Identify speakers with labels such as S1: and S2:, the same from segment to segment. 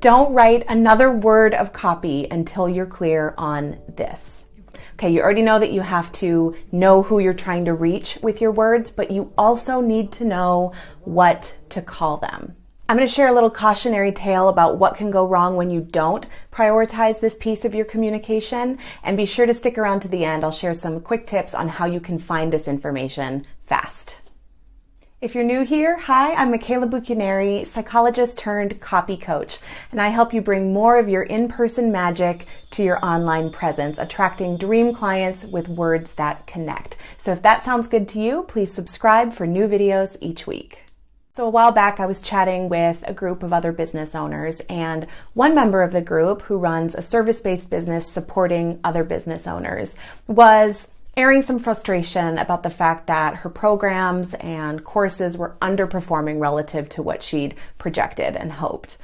S1: Don't write another word of copy until you're clear on this. Okay, you already know that you have to know who you're trying to reach with your words, but you also need to know what to call them. I'm going to share a little cautionary tale about what can go wrong when you don't prioritize this piece of your communication, and be sure to stick around to the end. I'll share some quick tips on how you can find this information fast. If you're new here, hi, I'm Michaela Bucchianeri, psychologist turned copy coach, and I help you bring more of your in-person magic to your online presence, attracting dream clients with words that connect. So if that sounds good to you, please subscribe for new videos each week. So a while back, I was chatting with a group of other business owners, and one member of the group, who runs a service-based business supporting other business owners, was airing some frustration about the fact that her programs and courses were underperforming relative to what she'd projected and hoped.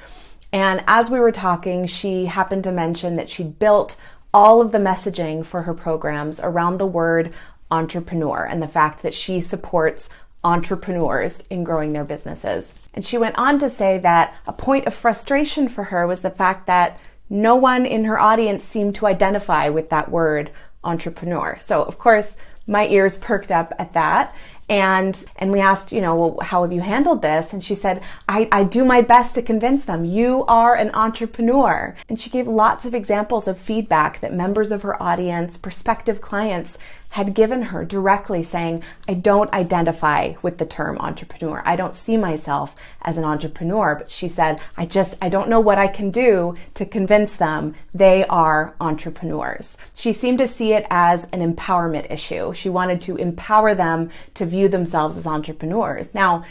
S1: And as we were talking, she happened to mention that she'd built all of the messaging for her programs around the word entrepreneur and the fact that she supports entrepreneurs in growing their businesses. And she went on to say that a point of frustration for her was the fact that no one in her audience seemed to identify with that word entrepreneur. So of course, my ears perked up at that. And we asked, well, how have you handled this? And she said, I do my best to convince them, you are an entrepreneur. And she gave lots of examples of feedback that members of her audience, prospective clients, had given her directly, saying, I don't identify with the term entrepreneur. I don't see myself as an entrepreneur. But she said, I don't know what I can do to convince them they are entrepreneurs. She seemed to see it as an empowerment issue. She wanted to empower them to view themselves as entrepreneurs. Now,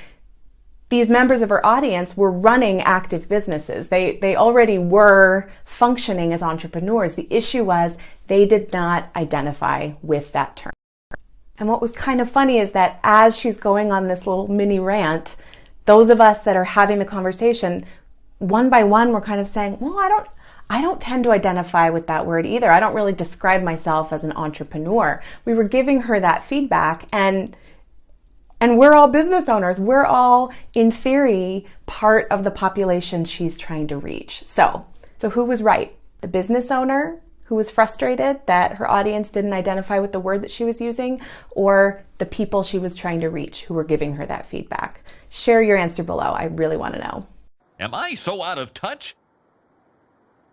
S1: these members of her audience were running active businesses. They already were functioning as entrepreneurs. The issue was they did not identify with that term. And what was kind of funny is that as she's going on this little mini rant, those of us that are having the conversation, one by one, were kind of saying, well, I don't tend to identify with that word either. I don't really describe myself as an entrepreneur. We were giving her that feedback, and we're all business owners. We're all, in theory, part of the population she's trying to reach. So who was right? The business owner who was frustrated that her audience didn't identify with the word that she was using, or the people she was trying to reach who were giving her that feedback? Share your answer below. I really want to know.
S2: Am I so out of touch?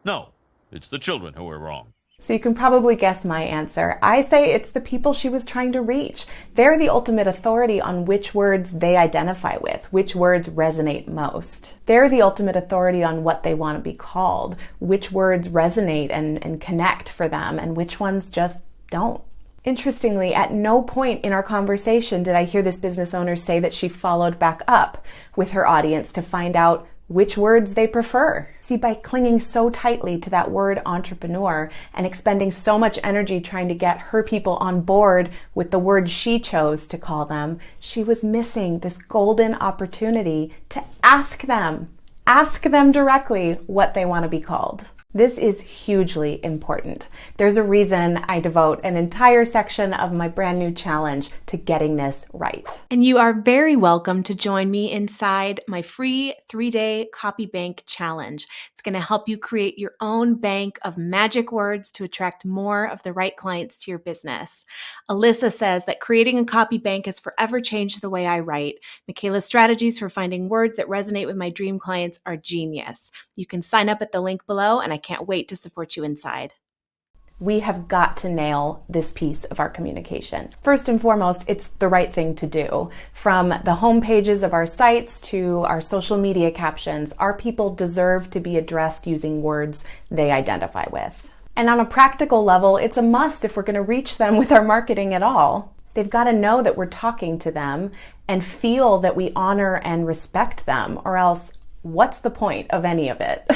S2: No, it's the children who are wrong.
S1: So you can probably guess my answer. I say it's the people she was trying to reach. They're the ultimate authority on which words they identify with, which words resonate most. They're the ultimate authority on what they want to be called, which words resonate and connect for them, and which ones just don't. Interestingly, at no point in our conversation did I hear this business owner say that she followed back up with her audience to find out which words they prefer. See, by clinging so tightly to that word entrepreneur and expending so much energy trying to get her people on board with the word she chose to call them, she was missing this golden opportunity to ask them directly what they want to be called. This is hugely important. There's a reason I devote an entire section of my brand new challenge to getting this right.
S3: And you are very welcome to join me inside my free 3-day Copy Bank challenge. It's going to help you create your own bank of magic words to attract more of the right clients to your business. Alyssa says that creating a copy bank has forever changed the way I write. Michaela's strategies for finding words that resonate with my dream clients are genius. You can sign up at the link below, and I can't wait to support you inside.
S1: We have got to nail this piece of our communication. First and foremost, it's the right thing to do. From the home pages of our sites to our social media captions, our people deserve to be addressed using words they identify with. And on a practical level, it's a must if we're going to reach them with our marketing at all. They've got to know that we're talking to them and feel that we honor and respect them, or else what's the point of any of it?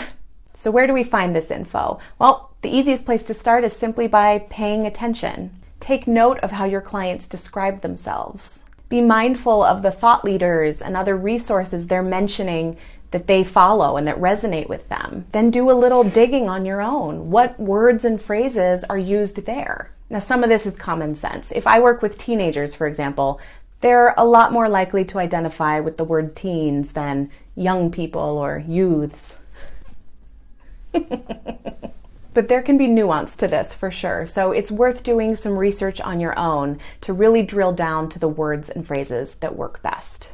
S1: So where do we find this info? Well, the easiest place to start is simply by paying attention. Take note of how your clients describe themselves. Be mindful of the thought leaders and other resources they're mentioning that they follow and that resonate with them. Then do a little digging on your own. What words and phrases are used there? Now, some of this is common sense. If I work with teenagers, for example, they're a lot more likely to identify with the word teens than young people or youths. But there can be nuance to this for sure, so it's worth doing some research on your own to really drill down to the words and phrases that work best.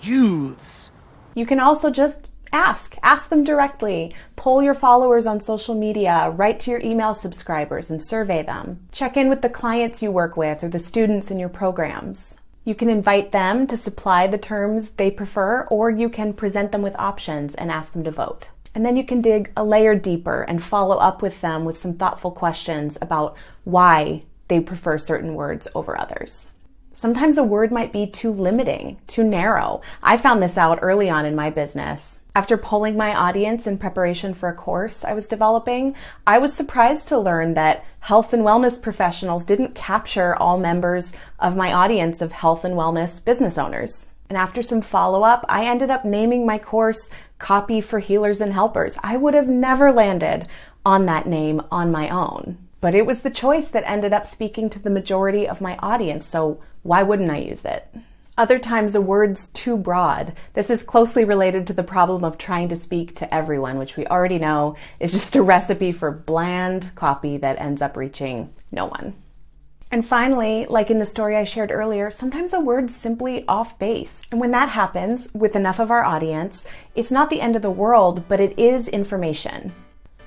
S4: Youths.
S1: You can also just ask them directly, poll your followers on social media, write to your email subscribers and survey them. Check in with the clients you work with or the students in your programs. You can invite them to supply the terms they prefer, or you can present them with options and ask them to vote. And then you can dig a layer deeper and follow up with them with some thoughtful questions about why they prefer certain words over others. Sometimes a word might be too limiting, too narrow. I found this out early on in my business. After polling my audience in preparation for a course I was developing, I was surprised to learn that health and wellness professionals didn't capture all members of my audience of health and wellness business owners. And after some follow-up, I ended up naming my course Copy for Healers and Helpers. I would have never landed on that name on my own. But it was the choice that ended up speaking to the majority of my audience, so why wouldn't I use it? Other times a word's too broad. This is closely related to the problem of trying to speak to everyone, which we already know is just a recipe for bland copy that ends up reaching no one. And finally, like in the story I shared earlier, sometimes a word's simply off base. And when that happens with enough of our audience, it's not the end of the world, but it is information.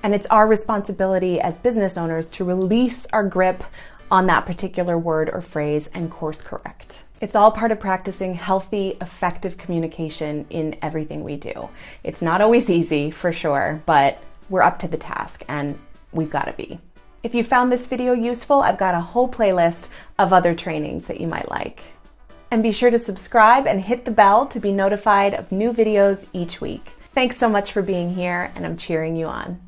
S1: And it's our responsibility as business owners to release our grip on that particular word or phrase and course correct. It's all part of practicing healthy, effective communication in everything we do. It's not always easy, for sure, but we're up to the task and we've got to be. If you found this video useful, I've got a whole playlist of other trainings that you might like. And be sure to subscribe and hit the bell to be notified of new videos each week. Thanks so much for being here, and I'm cheering you on.